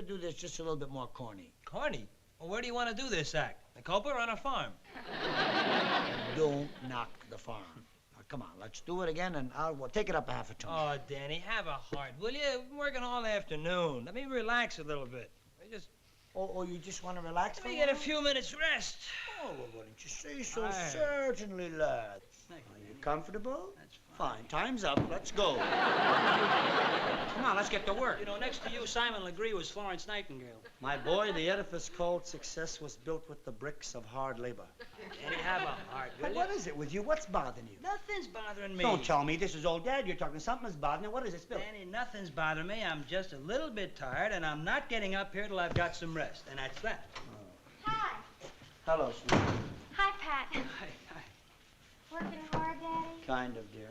could do this just a little bit more corny? Corny? Well, where do you want to do this act? The Copa or on a farm? Don't knock the farm. Now, come on, let's do it again, and we'll take it up a half a tone. Oh, Danny, have a heart, will you? I'm working all afternoon. Let me relax a little bit. Oh, you just want to relax for Let a me get a while? few minutes rest. Oh, well, why don't you say so? Aye. Certainly, lad. Are you comfortable? That's fine. Fine, time's up. Let's go. Come on, let's get to work. You know, next to you, Simon Legree was Florence Nightingale. My boy, the edifice called success was built with the bricks of hard labor. Danny, have a heart, will Hey, you? what is it with you? What's bothering you? Nothing's bothering me. Don't tell me this is old Dad you're talking. Something's bothering you. What is it, Spill? Danny, nothing's bothering me. I'm just a little bit tired, and I'm not getting up here till I've got some rest, and that's that. Hi. Hello, sweetie. Hi, Pat. Hi, hi. Working hard, Daddy? Kind of, dear.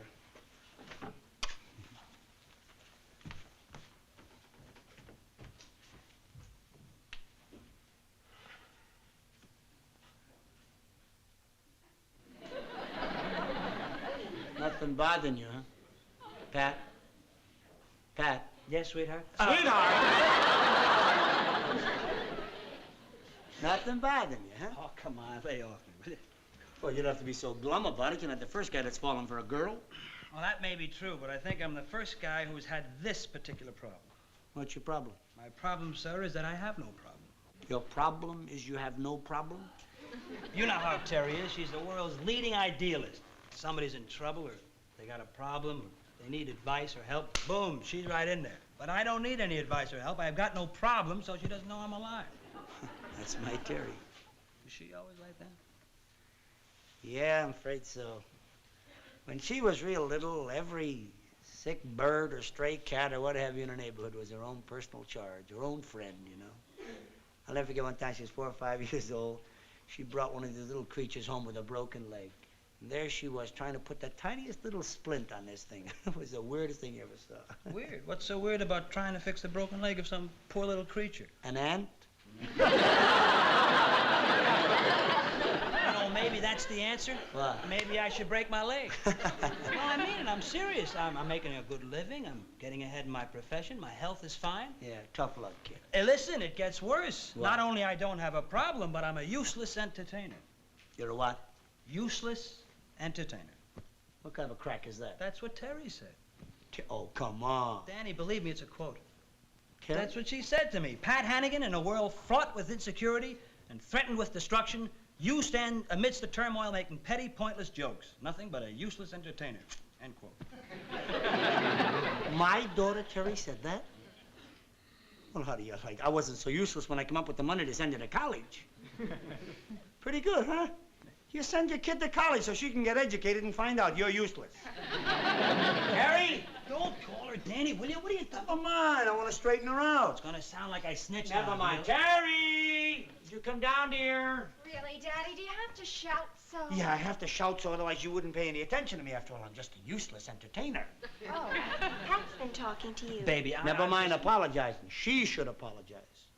Nothing bothering you, huh? Pat? Pat? Yes, sweetheart? Sweetheart! Nothing bothering you, huh? Oh, come on, lay off me, will you? Well, you don't have to be so glum about it. You're not the first guy that's fallen for a girl. Well, that may be true, but I think I'm the first guy who's had this particular problem. What's your problem? My problem, sir, is that I have no problem. Your problem is you have no problem? You know how Terry is. She's the world's leading idealist. If somebody's in trouble or they got a problem or they need advice or help, boom, she's right in there. But I don't need any advice or help. I've got no problem, so she doesn't know I'm alive. That's my Terry. Is she always like that? Yeah, I'm afraid so. When she was real little, every sick bird or stray cat or what have you in her neighborhood was her own personal charge, her own friend, you know. I'll never forget one time she was 4 or 5 years old. She brought one of these little creatures home with a broken leg. And there she was trying to put the tiniest little splint on this thing. It was the weirdest thing you ever saw. Weird. What's so weird about trying to fix the broken leg of some poor little creature? An ant? You know, maybe that's the answer. What? Maybe I should break my leg. No, I mean it. I'm serious. I'm making a good living. I'm getting ahead in my profession. My health is fine. Yeah, tough luck, kid. Hey, listen, it gets worse. What? Not only I don't have a problem, but I'm a useless entertainer. You're a what? Useless entertainer. What kind of a crack is that? That's what Terry said. Oh, come on. Danny, believe me, it's a quote. Terry? That's what she said to me. Pat Hannigan, in a world fraught with insecurity and threatened with destruction, you stand amidst the turmoil making petty, pointless jokes. Nothing but a useless entertainer. End quote. My daughter Terry said that? Well, how do you like? I wasn't so useless when I came up with the money to send you to college. Pretty good, huh? You send your kid to college so she can get educated and find out you're useless. Harry! Don't call her Danny, will you? What are you talking? Never mind, I want to straighten her out. It's gonna sound like I snitched Never on mind. you. Terry! You come down, dear. Really, Daddy? Do you have to shout so? Yeah, I have to shout so otherwise you wouldn't pay any attention to me. After all, I'm just a useless entertainer. Oh, Pat's been talking to you. Baby, Never mind apologizing. She should apologize.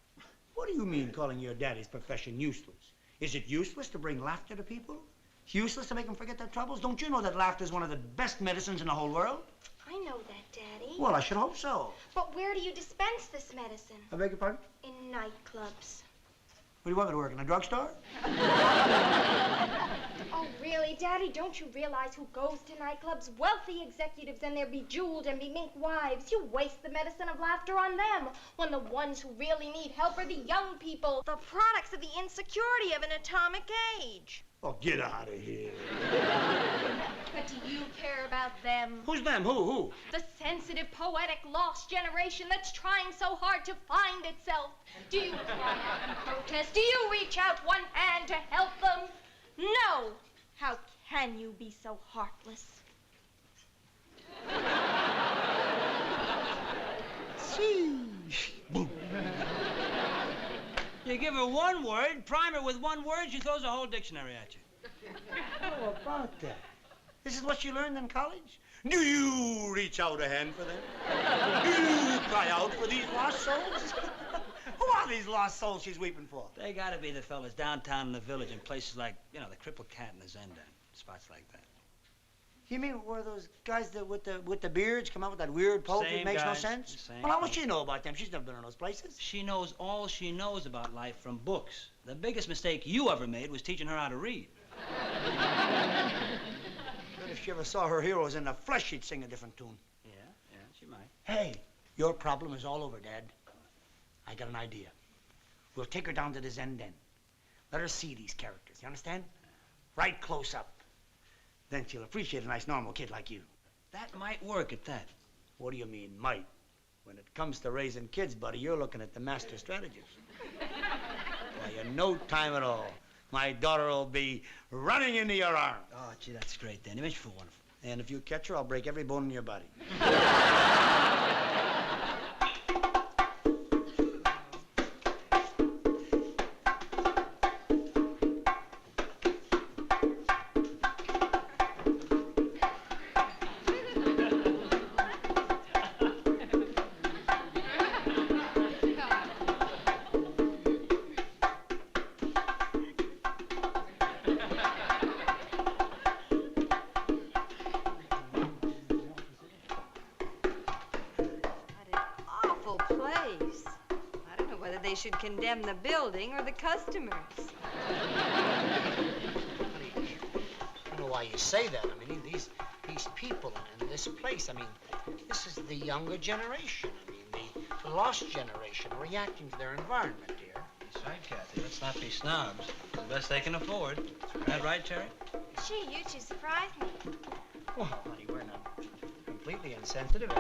What do you mean calling your daddy's profession useless? Is it useless to bring laughter to people? Useless to make them forget their troubles? Don't you know that laughter is one of the best medicines in the whole world? I know that, Daddy. Well, I should hope so. But where do you dispense this medicine? I beg your pardon? In nightclubs. Where do you want me to work, in a drugstore? Oh, really, Daddy? Don't you realize who goes to nightclubs? Wealthy executives and their bejeweled and bemink wives. You waste the medicine of laughter on them, when the ones who really need help are the young people, the products of the insecurity of an atomic age. Oh, get out of here. But do you care about them? Who's them? Who? The sensitive, poetic, lost generation that's trying so hard to find itself. Do you cry out and protest? Do you reach out one hand to help them? No! How can you be so heartless? Boom. You give her one word, prime her with one word, she throws a whole dictionary at you. How about that? This is what you learned in college? Do you reach out a hand for them? Do you cry out for these lost souls? Who are these lost souls she's weeping for? They gotta be the fellas downtown in the village in places like, you know, the Crippled Cat and the Zen Den. Spots like that. You mean where those guys with the beards come out with that weird poetry Same that makes no guys, sense? same Well, how would guys. she know about them? She's never been in those places. She knows all she knows about life from books. The biggest mistake you ever made was teaching her how to read. But if she ever saw her heroes in the flesh, she'd sing a different tune. Yeah, she might. Hey, your problem is all over, Dad. I got an idea. We'll take her down to the Zen Den. Let her see these characters, you understand? Right close up. Then she'll appreciate a nice, normal kid like you. That might work at that. What do you mean, might? When it comes to raising kids, buddy, you're looking at the master strategist. Why, in no time at all, my daughter will be running into your arms. Oh, gee, that's great, Danny. Makes you feel wonderful. And if you catch her, I'll break every bone in your body. They should condemn the building or the customers. I don't know why you say that. I mean, these people and this place, I mean, this is the younger generation. I mean, the lost generation reacting to their environment, dear. That's right, Kathy. Let's not be snobs. It's the best they can afford. Isn't that right, Terry? Gee, you two surprised me. Well, honey, we're not completely insensitive.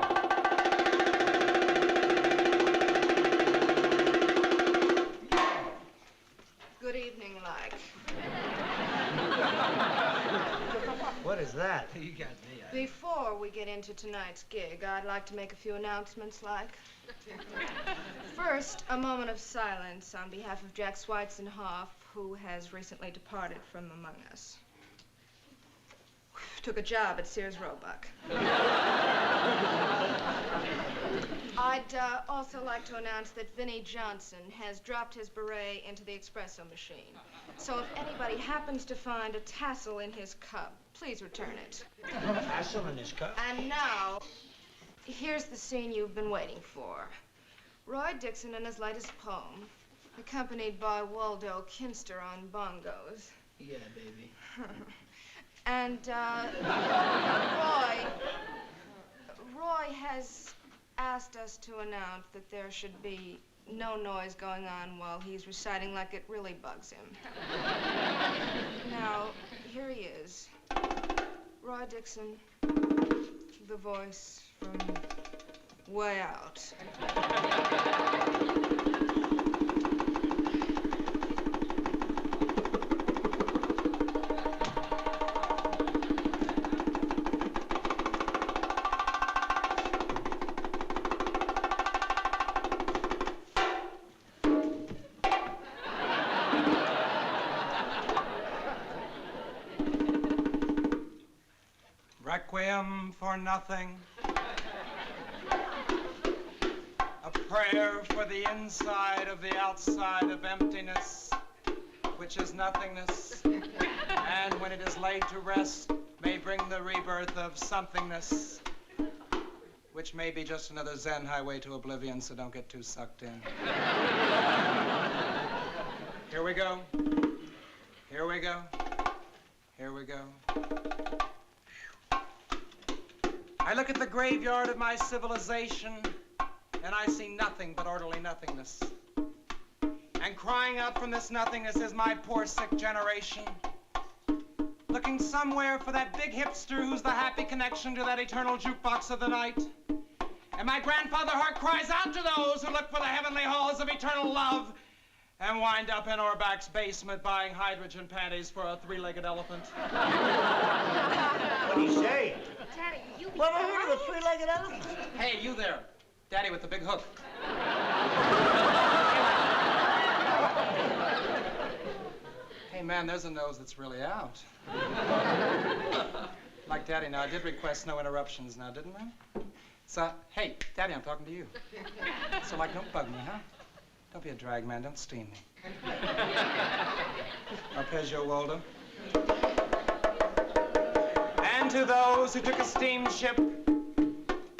Good evening, like. What is that? You got me. Before we get into tonight's gig, I'd like to make a few announcements, like. First, a moment of silence on behalf of Jack Schweitzenhoff, who has recently departed from among us. Took a job at Sears Roebuck. I'd also like to announce that Vinnie Johnson has dropped his beret into the espresso machine. So if anybody happens to find a tassel in his cup, please return it. Tassel in his cup? And now, here's the scene you've been waiting for. Roy Dixon in his latest poem, accompanied by Waldo Kinster on bongos. Yeah, baby. And, Roy has asked us to announce that there should be no noise going on while he's reciting like it really bugs him. Now, here he is. Roy Dixon, the voice from way out. Requiem for nothing. A prayer for the inside of the outside of emptiness, which is nothingness, and when it is laid to rest, may bring the rebirth of somethingness, which may be just another Zen highway to oblivion, so don't get too sucked in. Here we go. Here we go. Here we go. I look at the graveyard of my civilization, and I see nothing but orderly nothingness. And crying out from this nothingness is my poor, sick generation, looking somewhere for that big hipster who's the happy connection to that eternal jukebox of the night. And my grandfather heart cries out to those who look for the heavenly halls of eternal love and wind up in Orbach's basement buying hydrogen panties for a three-legged elephant. What do you say? Daddy, you be What have I heard of a three-legged elephant? Hey, you there. Daddy with the big hook. Hey, man, there's a nose that's really out. Like Daddy, now, I did request no interruptions now, didn't I? So, hey, Daddy, I'm talking to you. So, like, don't bug me, huh? Don't be a drag, man. Don't steam me. Arpeggio, Waldo. And to those who took a steamship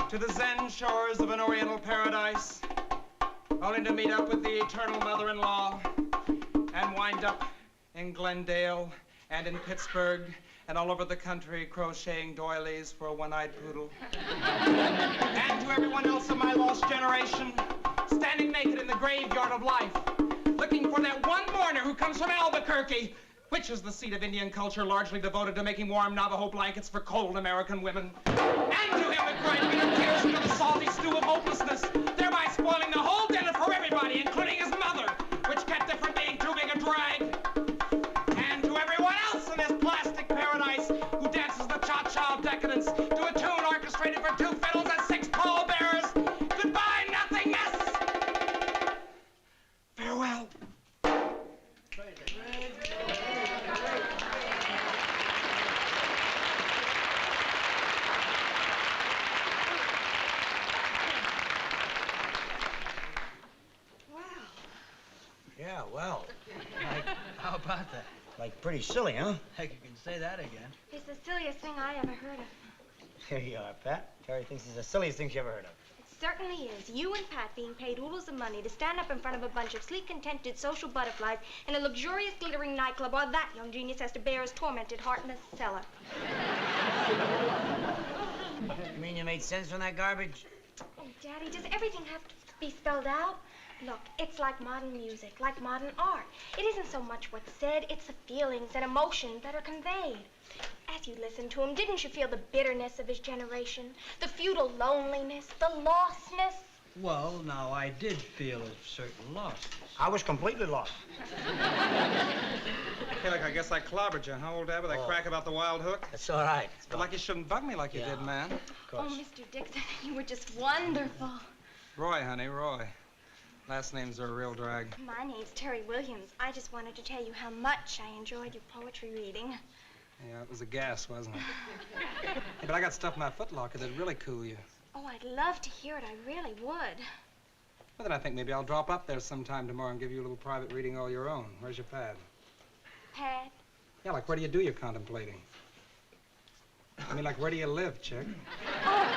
to the Zen shores of an oriental paradise, only to meet up with the eternal mother-in-law and wind up in Glendale and in Pittsburgh and all over the country crocheting doilies for a one-eyed poodle. And to everyone else of my lost generation, standing naked in the graveyard of life, looking for that one mourner who comes from Albuquerque, which is the seat of Indian culture largely devoted to making warm Navajo blankets for cold American women. And to him who cried bitter tears into the salty stew of hopelessness, thereby spoiling the whole dinner for everybody, including his mother, which kept it from being too big a drag. And to everyone else in this plastic paradise who dances the cha-cha of decadence to a tune orchestrated for 2 fiddles and 6 pallbearers, goodbye, nothingness! Farewell. Yeah, well, How about that? like pretty silly, huh? Heck, you can say that again. It's the silliest thing I ever heard of. Here you are, Pat. Terry thinks it's the silliest thing she ever heard of. It certainly is. You and Pat being paid oodles of money to stand up in front of a bunch of sleek, contented social butterflies in a luxurious, glittering nightclub while that young genius has to bear his tormented heart in a cellar. You mean you made sense from that garbage? Oh, Daddy, does everything have to be spelled out? Look, it's like modern music, like modern art. It isn't so much what's said, it's the feelings and emotions that are conveyed. As you listened to him, didn't you feel the bitterness of his generation? The futile loneliness, the lostness? Well, now, I did feel a certain loss. I was completely lost. Hey, look, I guess I clobbered you, huh, old Dad, with that crack about the wild hook? That's all right. But like you shouldn't bug me like you did, man. Of course. Oh, Mr. Dixon, you were just wonderful. Roy, honey, Roy. Last names are a real drag. My name's Terry Williams. I just wanted to tell you how much I enjoyed your poetry reading. Yeah, it was a gas, wasn't it? Hey, but I got stuff in my footlocker that'd really cool you. Oh, I'd love to hear it. I really would. Well, then I think maybe I'll drop up there sometime tomorrow and give you a little private reading all your own. Where's your pad? Pat? Yeah, like where do you do your contemplating? I mean, like where do you live, chick? Oh,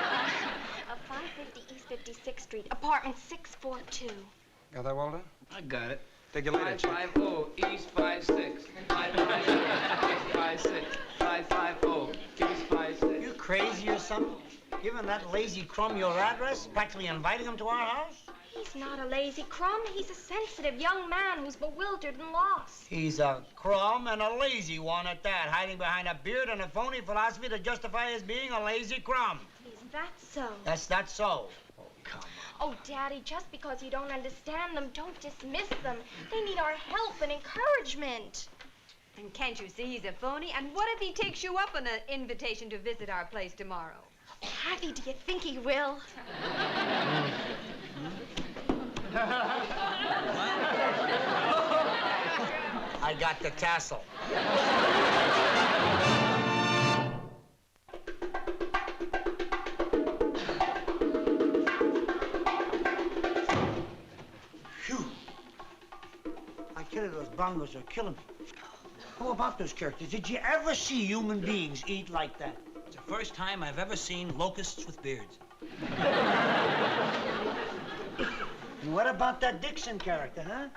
550 East 56th Street, apartment 642. Got that, Walter? I got it. Take you later, chick. 550 East 56. 550 East 56. 550 East 56. You crazy or something? Giving that lazy crumb your address? Practically inviting him to our house? He's not a lazy crumb. He's a sensitive young man who's bewildered and lost. He's a crumb and a lazy one at that, hiding behind a beard and a phony philosophy to justify his being a lazy crumb. Is that so? That's not so. Oh, come on. Oh, Daddy, just because you don't understand them, don't dismiss them. They need our help and encouragement. And can't you see he's a phony? And what if he takes you up on an invitation to visit our place tomorrow? Kathy, do you think he will? I got the tassel. Phew. I tell you, those bongos are killing me. How about those characters? Did you ever see human beings eat like that? It's the first time I've ever seen locusts with beards. And what about that Dixon character, huh?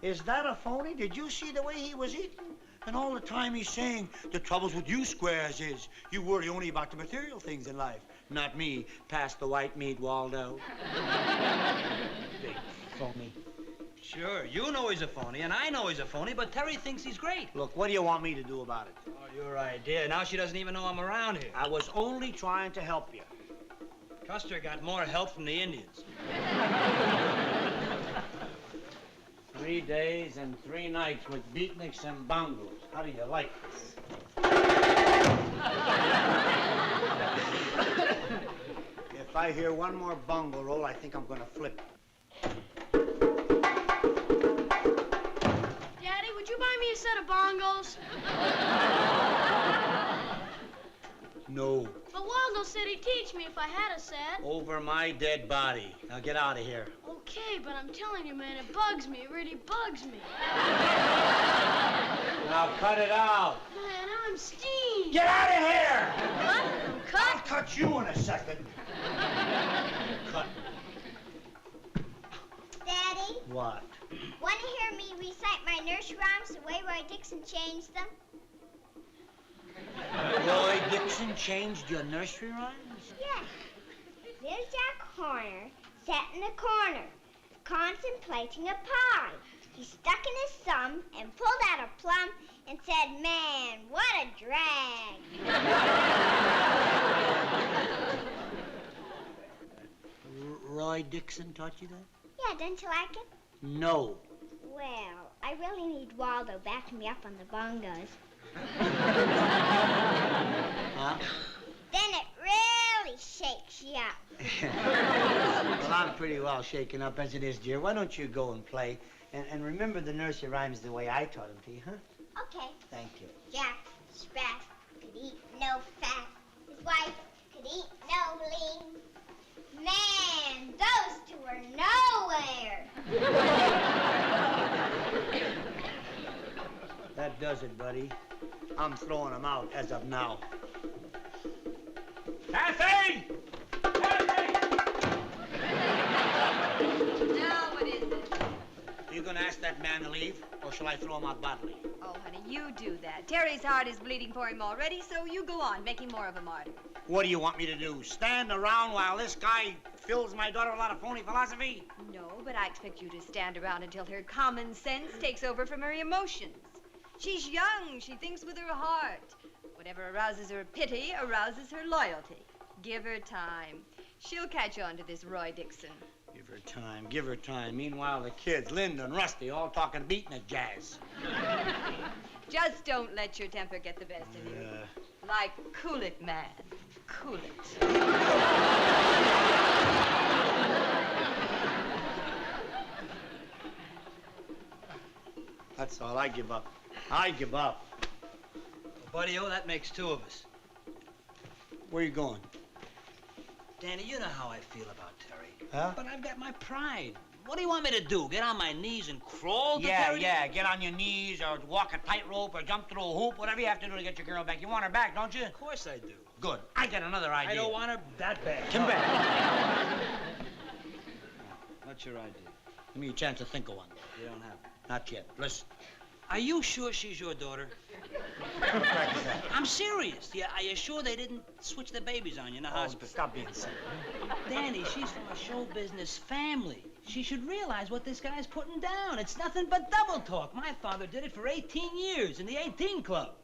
Is that a phony? Did you see the way he was eating? And all the time he's saying, the troubles with you squares is you worry only about the material things in life. Not me, past the white meat, Waldo. Big phony. Sure, you know he's a phony, and I know he's a phony, but Terry thinks he's great. Look, what do you want me to do about it? Oh, your idea. Now she doesn't even know I'm around here. I was only trying to help you. Custer got more help from the Indians. 3 days and 3 nights with beatniks and bongos. How do you like this? If I hear one more bongo roll, I think I'm gonna flip. Daddy, would you buy me a set of bongos? No. But Waldo said he'd teach me if I had a set. Over my dead body. Now get out of here. Okay, but I'm telling you, man, it bugs me. It really bugs me. Now cut it out. Man, I'm steamed. Get out of here! What? got you in a second. Cut. Daddy, What? want to hear me recite my nursery rhymes the way Roy Dixon changed them? Roy Dixon changed your nursery rhymes? Yes. There's Jack Horner sat in a corner, contemplating a pie. He stuck in his thumb and pulled out a plum and said, "Man, what a drag." Roy Dixon taught you that? Yeah, don't you like it? No. Well, I really need Waldo backing me up on the bongos. Huh? Then it really shakes you up. Well, I'm pretty well shaken up as it is, dear. Why don't you go and play? And remember the nursery rhymes the way I taught them to you, huh? Okay. Thank you. Jack Sprat could eat no fat. His wife could eat no lean. Man, those two are nowhere. That does it, buddy. I'm throwing them out as of now. Kathy! Kathy! Now, what is it? Are you gonna ask that man to leave, or shall I throw him out bodily? Oh, honey, you do that. Terry's heart is bleeding for him already, so you go on, making more of a martyr. What do you want me to do? Stand around while this guy fills my daughter with a lot of phony philosophy? No, but I expect you to stand around until her common sense takes over from her emotions. She's young. She thinks with her heart. Whatever arouses her pity arouses her loyalty. Give her time. She'll catch on to this Roy Dixon. Give her time, give her time. Meanwhile, the kids, Linda and Rusty, all talking Beatnik jazz. Just don't let your temper get the best of you. Like, cool it, man. Cool it. That's all. I give up. I give up. Well, buddy-o, that makes two of us. Where you going? Danny, you know how I feel about Terry. Huh? But I've got my pride. What do you want me to do? Get on my knees and crawl to Yeah, Terry? yeah. Get on your knees or walk a tightrope or jump through a hoop, whatever you have to do to get your girl back. You want her back, don't you? Of course I do. Good. I got another idea. I don't want her that bad. Come back. What's your idea? Give me a chance to think of one. You don't have it. Not yet. Listen. Are you sure she's your daughter? I'm serious. Yeah, are you sure they didn't switch the babies on you in the hospital? Stop being silly. Danny, she's from a show business family. She should realize what this guy's putting down. It's nothing but double talk. My father did it for 18 years in the 18 Club.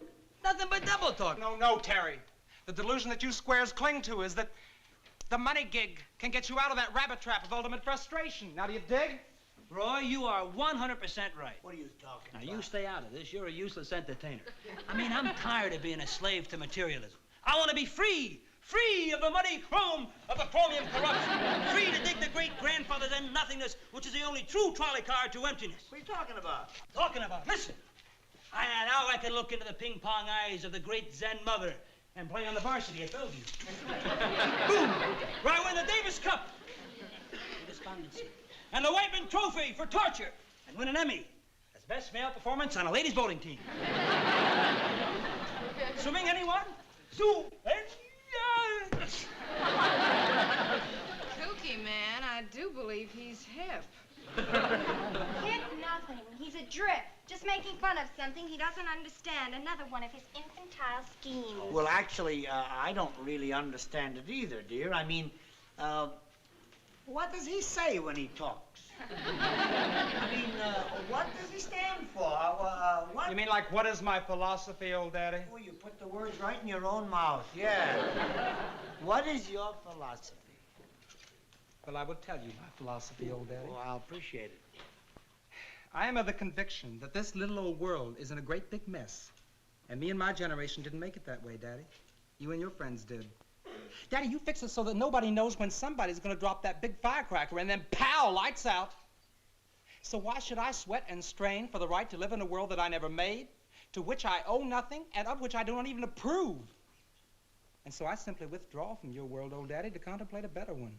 Nothing but double talk. No, Terry. The delusion that you squares cling to is that the money gig can get you out of that rabbit trap of ultimate frustration. Now, do you dig? Roy, you are 100% right. What are you talking Now, about? you stay out of this. You're a useless entertainer. I mean, I'm tired of being a slave to materialism. I want to be free. Free of the muddy chrome of the chromium corruption. Free to dig the great-grandfather's end nothingness, which is the only true trolley car to emptiness. What are you talking about? Talking about, listen. Now I can look into the ping-pong eyes of the great Zen mother and play on the varsity at Bellevue. Boom! Where I win the Davis Cup. Despondency. And the Whiteman Trophy for torture. And win an Emmy as best male performance on a ladies' bowling team. Swimming, anyone? Zoom. Kooky man, I do believe he's hip. Hip nothing. He's adrift, just making fun of something he doesn't understand. Another one of his infantile schemes. Well, actually, I don't really understand it either, dear. I mean, what does he say when he talks? I mean, what does he stand for? What? You mean like, what is my philosophy, old daddy? Oh, you put the words right in your own mouth. Yeah. What is your philosophy? Well, I will tell you my philosophy, old daddy. Oh, I'll appreciate it. I am of the conviction that this little old world is in a great big mess. And me and my generation didn't make it that way, Daddy. You and your friends did. Daddy, you fix it so that nobody knows when somebody's going to drop that big firecracker and then pow, lights out. So why should I sweat and strain for the right to live in a world that I never made, to which I owe nothing, and of which I do not even approve? And so I simply withdraw from your world, old Daddy, to contemplate a better one.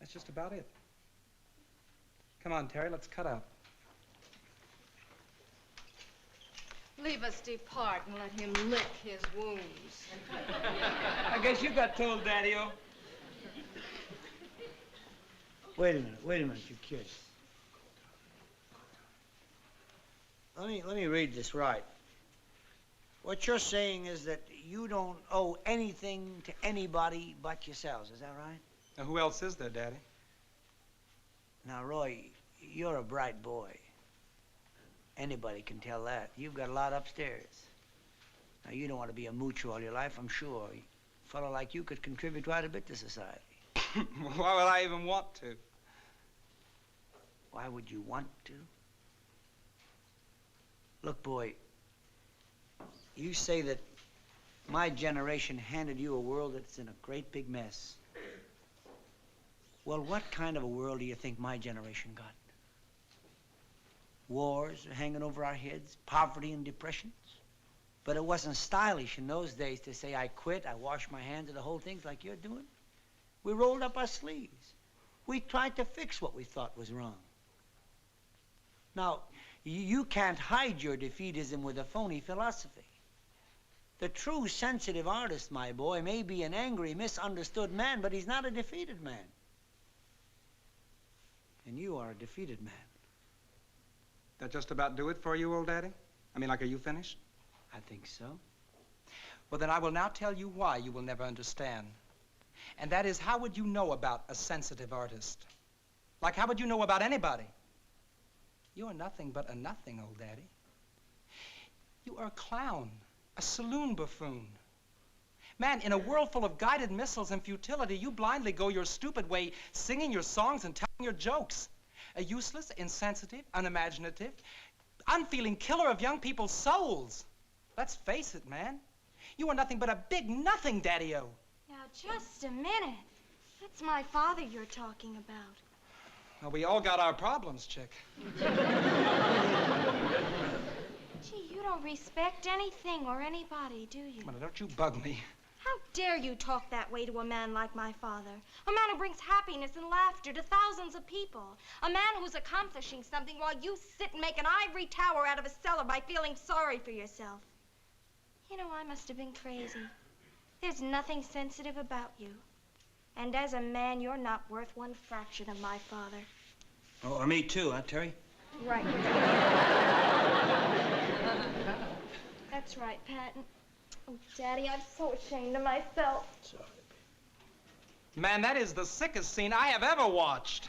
That's just about it. Come on, Terry, let's cut up. Leave us depart and let him lick his wounds. I guess you got told, Daddy-o. Wait a minute, you kids. Let me read this right. What you're saying is that you don't owe anything to anybody but yourselves, is that right? Now, who else is there, Daddy? Now, Roy, you're a bright boy. Anybody can tell that. You've got a lot upstairs. Now, you don't want to be a moocher all your life, I'm sure. A fellow like you could contribute quite a bit to society. Why would I even want to? Why would you want to? Look, boy, you say that my generation handed you a world that's in a great big mess. Well, what kind of a world do you think my generation got? Wars hanging over our heads, poverty and depressions. But it wasn't stylish in those days to say, I quit, I wash my hands of the whole thing like you're doing. We rolled up our sleeves. We tried to fix what we thought was wrong. Now, you can't hide your defeatism with a phony philosophy. The true sensitive artist, my boy, may be an angry, misunderstood man, but he's not a defeated man. And you are a defeated man. That just about do it for you, old Daddy? I mean, like, are you finished? I think so. Well, then I will now tell you why you will never understand. And that is, how would you know about a sensitive artist? Like, how would you know about anybody? You are nothing but a nothing, old Daddy. You are a clown, a saloon buffoon. Man, in a world full of guided missiles and futility, you blindly go your stupid way, singing your songs and telling your jokes. A useless, insensitive, unimaginative, unfeeling killer of young people's souls. Let's face it, man. You are nothing but a big nothing, Daddy-o. Now, just a minute. That's my father you're talking about. Well, we all got our problems, chick. Gee, you don't respect anything or anybody, do you? Well, don't you bug me. How dare you talk that way to a man like my father? A man who brings happiness and laughter to thousands of people. A man who's accomplishing something while you sit and make an ivory tower out of a cellar by feeling sorry for yourself. You know, I must have been crazy. There's nothing sensitive about you. And as a man, you're not worth one fraction of my father. Oh, or me too, huh, Terry? Right. That's right, Patton. Oh, Daddy, I'm so ashamed of myself. Sorry. Man, that is the sickest scene I have ever watched.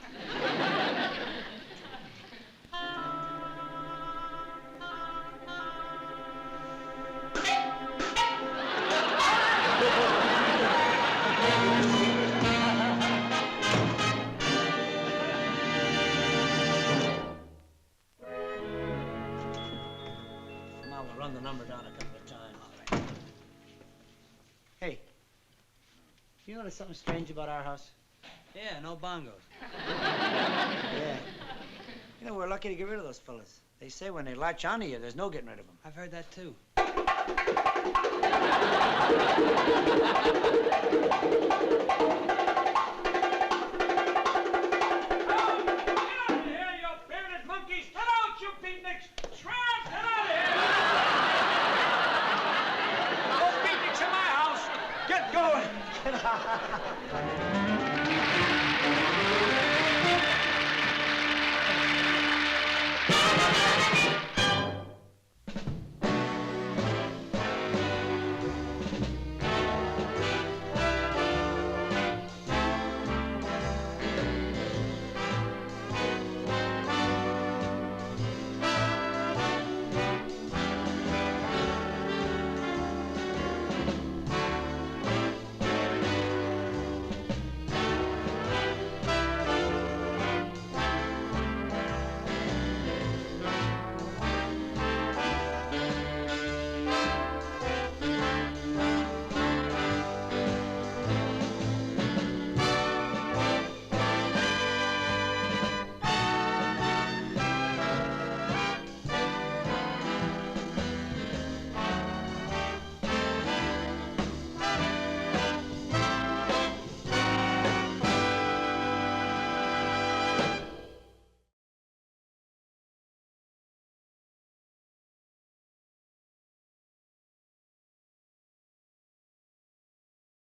Now we'll run the number down a couple of times. All right. Hey, you notice something strange about our house? Yeah, no bongos. Yeah. You know, we're lucky to get rid of those fellas. They say when they latch onto you, there's no getting rid of them. I've heard that too. Here, you bearded monkeys! Get out, you beatniks! Shrimp, get out of here! Those beatniks in my house! Get going!